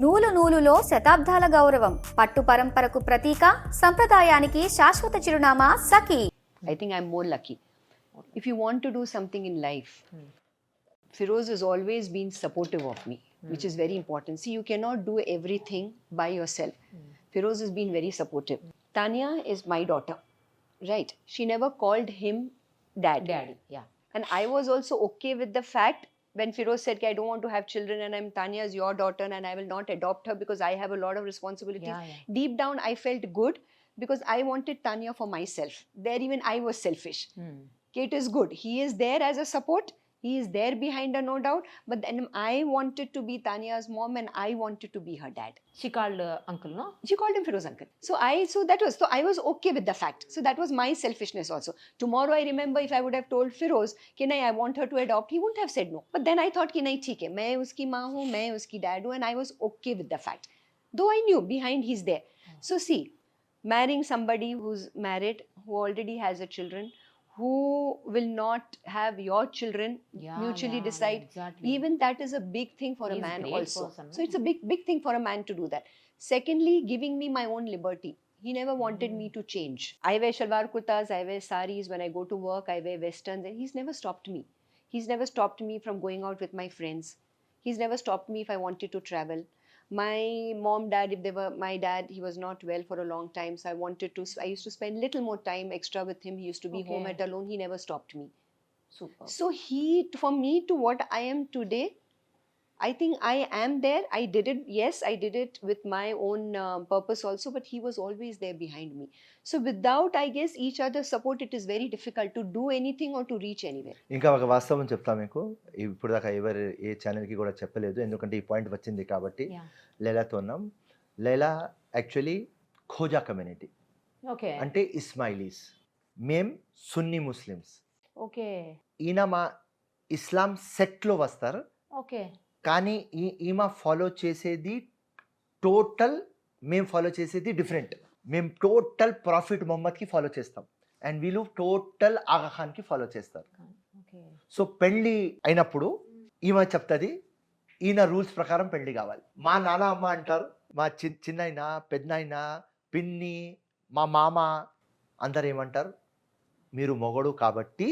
నూలు నూలులో శతాబ్దాల గౌరవం, పట్టు పరంపరకు ప్రతీక, సంప్రదాయానికి శాశ్వత చిరునామా సఖీ. I think I'm more lucky. If you want to do something in life, Feroz has always been supportive of me, which is very important. See, you cannot do everything by yourself. Feroz has been very supportive. Tanya is my daughter, right? She never called him dad. Daddy, yeah. And I was also okay with the fact when Feroz said, I don't want to have children and Tanya is your daughter and I will not adopt her because I have a lot of responsibilities. Yeah. Deep down, I felt good because I wanted Tanya for myself. There even I was selfish. It is good. He is there as a support. He is there behind her, no doubt. But then I wanted to be Tanya's mom and I wanted to be her dad. She called uncle, no? She called him Feroz uncle. So I was okay with the fact. So that was my selfishness also. Tomorrow I remember if I would have told Feroz, I want her to adopt, he wouldn't have said no. But then I thought, theek hai, main uski maa hu, main uski dad hu, and I was okay with the fact. Though I knew behind he's there. So see, marrying somebody who's married, who already has a children, who will not have your children, mutually decide. Exactly. Even that is a big thing for He a is man great also. person, no? So it's a big thing for a man to do that. Secondly, giving me my own liberty. He never wanted me to change. I wear shalwar kurtas, I wear saris. When I go to work, I wear westerns. And he's never stopped me. He's never stopped me from going out with my friends. He's never stopped me if I wanted to travel. My mom, dad, my dad, he was not well for a long time. So I used to spend little more time extra with him. He used to be home at alone. He never stopped me. Super. So for me to what I am today, I think I am there. I did it. Yes, I did it with my own purpose also, but he was always there behind me. So without, I guess, each other's support, it is very difficult to do anything or to reach anywhere. ఇంకా ఒక వాస్తవం చెప్తా మీకు, ఇప్పుడు దాకా ఏ ఛానల్కి కూడా చెప్పలేదు, ఎందుకంటే ఈ పాయింట్ వచ్చింది కాబట్టి. Yeah. లైలాతో ఉన్నాం. Laila actually Khoja community, Okay. అంటే ఇస్మాయిలీస్. మేం సున్నీ ముస్లిమ్స్. Okay. ఈయన మా ఇస్లాం సెట్లో వస్తారు, Okay. కానీ ఈమె ఫాలో చేసేది టోటల్, మేము ఫాలో చేసేది డిఫరెంట్. మేము టోటల్ ప్రాఫిట్ మొహమ్మద్కి ఫాలో చేస్తాం అండ్ వీళ్ళు టోటల్ ఆగా ఖాన్కి ఫాలో చేస్తారు. Okay. సో పెళ్ళి అయినప్పుడు ఈమె చెప్తుంది ఈయన రూల్స్ ప్రకారం పెళ్ళి కావాలి. మా నాన్న అమ్మ అంటారు, మా చిన్నైనా పెద్దనైనా పిన్ని మా మామ అందరు ఏమంటారు, మీరు మొగడు కాబట్టి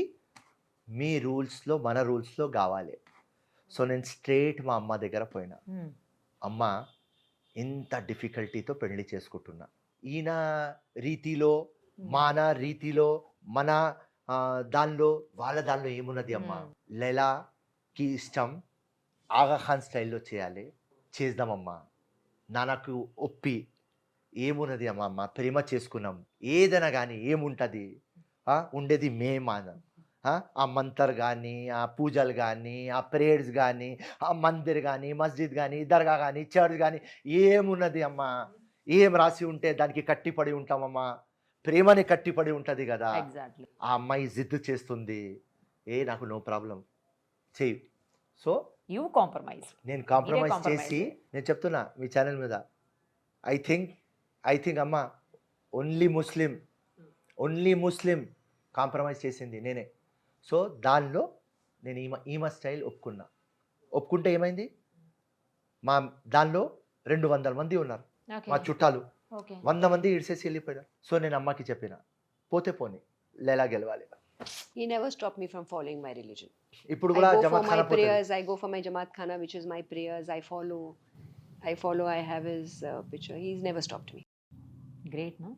మీ రూల్స్లో మన రూల్స్లో కావాలి. సో నేను స్ట్రేట్ మా అమ్మ దగ్గర పోయినా, అమ్మ ఇంత డిఫికల్టీతో పెళ్లి చేసుకుంటున్నా, ఈయన రీతిలో మన రీతిలో మన దానిలో వాళ్ళ దానిలో ఏమున్నది అమ్మ, లైలాకి ఇష్టం ఆగా ఖాన్ స్టైల్లో చేయాలి, చేద్దామమ్మా, నాన్నకు ఒప్పి ఏమున్నది అమ్మ ప్రేమ చేసుకున్నాం, ఏదైనా కానీ ఏముంటుంది, ఉండేది మేమాన, ఆ మంతర్ కానీ ఆ పూజలు కానీ ఆ ప్రేయర్స్ కానీ ఆ మందిర్ కానీ మస్జిద్ కానీ దర్గా కానీ చర్చ్ కానీ ఏమున్నది అమ్మా, ఏం రాసి ఉంటే దానికి కట్టిపడి ఉంటామమ్మా, ప్రేమని కట్టిపడి ఉంటుంది కదా. Exactly. ఆ అమ్మాయి జిద్దు చేస్తుంది, నాకు నో ప్రాబ్లం చెయ్యి. So You compromise. నేను కాంప్రమైజ్ compromise. చేసి నేను చెప్తున్నా మీ ఛానల్ మీద, ఐ థింక్ అమ్మ ఓన్లీ ముస్లిం కాంప్రమైజ్ చేసింది నేనే. సో దానిలో నేను ఈమె స్టైల్ ఒప్పుకుంటే ఏమైంది, మా దానిలో 200 మంది ఉన్నారు Okay. మా చుట్టాలు, Okay. 100 మంది ఇడిసేసి వెళ్ళిపోయారు. సో నేను అమ్మకి చెప్పిన, పోతే పోనీ లైలా గెలవాలి. He never stopped me from following my religion. ఇప్పుడు కూడా I go for Jamaat my ఖానా పోతుంది. prayers. I go for my Jamaat Khana, which is my prayers. I follow. I have his picture. He's never stopped me. Great, no?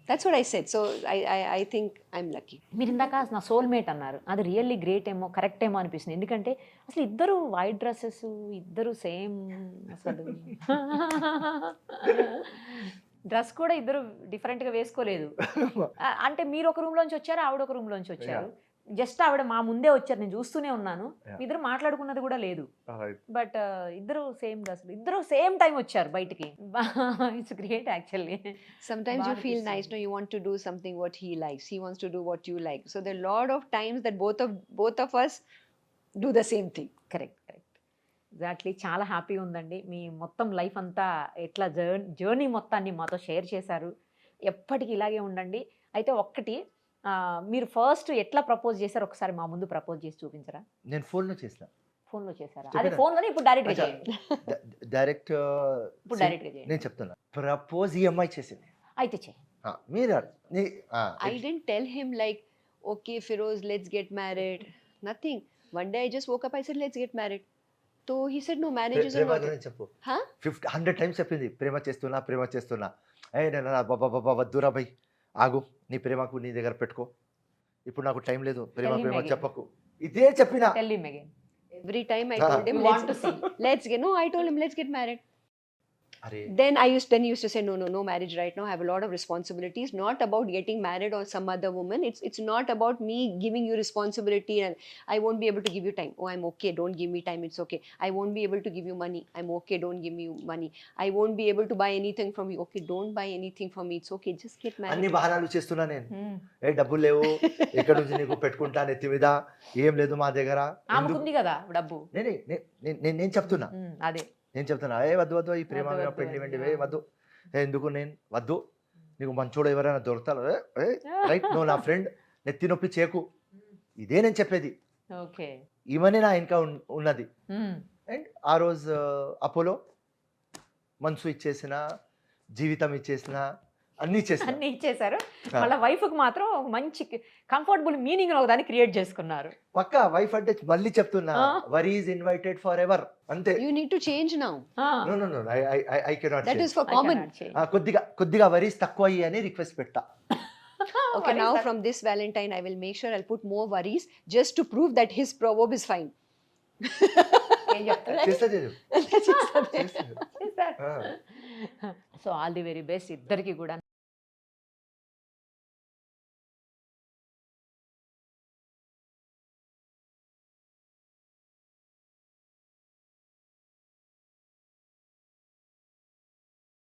That's what I said. So I think I'm lucky. మీరు ఇందాక నా soulmate అన్నారు, అది really great ఏమో, correct ఏమో అనిపిస్తుంది. ఎందుకంటే అసలు ఇద్దరు వైట్ డ్రెస్సెస్, ఇద్దరు సేమ్, అసలు డ్రెస్ కూడా ఇద్దరు డిఫరెంట్గా వేసుకోలేదు. అంటే మీరు ఒక రూమ్లోంచి వచ్చారు, ఆవిడ ఒక రూమ్లోంచి వచ్చారు. జస్ట్ ఆవిడ మా ముందే వచ్చారు, నేను చూస్తూనే ఉన్నాను. ఇద్దరు మాట్లాడుకున్నది కూడా లేదు. బట్ ఇద్దరు సేమ్ డ్రెస్సులు, ఇద్దరు సేమ్ టైం వచ్చారు బయటికి. It's great actually. Sometimes you feel nice, no, you want to do something what he likes. He wants to do what you like. So there are a lot of times that both of us do the same thing. Correct. Exactly. చాలా హ్యాపీగా ఉందండి. మీ మొత్తం life అంతా ఎట్లా journey మొత్తాన్ని మాతో share చేశారు. ఎప్పటికీ ఇలాగే ఉండండి. అయితే ఒక్కటి, మీరు ఫస్ట్ ఎట్లా ప్రపోజ్ చేశారు ఒకసారి మా ముందు ప్రపోజ్ చేసి చూపించరా? నేను ఫోన్లో చేసిన. ఫోన్ లో చేశారా? చెప్పినా. అదే ఫోన్ లోనే ఇప్పుడు డైరెక్ట్ గా అచ్చా. చేయండి. డైరెక్ట్ ఇప్పుడు డైరెక్ట్ గా చేయండి. నేను చెప్తున్నా ప్రపోజ్ ఈ అమ్మాయి చేసింది. అయితే చేయి. మీరు I didn't tell him like, okay, Firoz, let's get married. Nothing. One day I just woke up, I said, let's get married. So he said, no, marriage is Prema not. గురించి చెప్పు. Huh? 100 times చెప్పింది ప్రేమ చేస్తున్నా. ఏ నేను బాబా వద్దురా భయ్, ఆగు, నీ ప్రేమకు నీ దగ్గర పెట్టుకో, ఇప్పుడు నాకు టైం లేదు, Tell him again. చెప్పకు, ఇదే చెప్పిన. Tell him again. Every time I Ah. told him, You want to see. let's get, no, I told him, let's get married. అరే Then he used to say, no marriage right now. I have a lot of responsibilities. Not about getting married or some other woman. It's not about me giving you responsibility and I won't be able to give you time. Oh, I'm okay. Don't give me time. It's okay. I won't be able to give you money. I'm okay. Don't give me money. I won't be able to buy anything from you. Okay, don't buy anything from me. It's okay. Just get married. అన్ని బహానాలు చేస్తున్నా నేను. Hmm. ఏ డబ్బులు లేవు, ఇక్కడ నుంచి నీకు పెట్టుకుంటా నెత్తి మీద, ఏం లేదు మా దగ్గర. ఆమెకుంది కదా డబ్బు. నేను చెప్తున్నా, అదే ఏ వద్దు ఈ ప్రేమ వద్దు, పెళ్లి వద్దు. వెండి వద్దు, ఎందుకు నేను వద్దు, నీకు మంచోడు ఎవరైనా దొరుకుతారు, రైట్, నువ్వు నా ఫ్రెండ్, నెత్తి నొప్పి చేకు, ఇదే నేను చెప్పేది. ఓకే. ఈమెనే నా ఇంకా ఉన్నది. అండ్ ఆ రోజు అపోలో మనసు ఇచ్చేసిన, జీవితం ఇచ్చేసిన, అన్ని ఇచ్చేసిన. అన్ని ఇచ్చేసారు. ఆ. మళ్ళీ వైఫ్ కి మాత్రం ఒక మంచి కంఫర్టబుల్ మీనింగ్ ఒక దాన్ని క్రియేట్ చేసుకున్నారు. పక్కా వైఫ్ అంటే మళ్ళీ చెప్తున్నా, ఆ. Worry is invited for ever, అంతే. You need to change now. No I cannot. That is for common. కొద్దిగా వరీస్ తక్కువ అయ్యి అని రిక్వెస్ట్ పెట్టా. Okay, now from this Valentine, I will make sure I'll put more worries just to prove that his proverb is fine. ఏం చెప్తారు? చేస్తా. So all the very best ఇద్దరికి కూడా.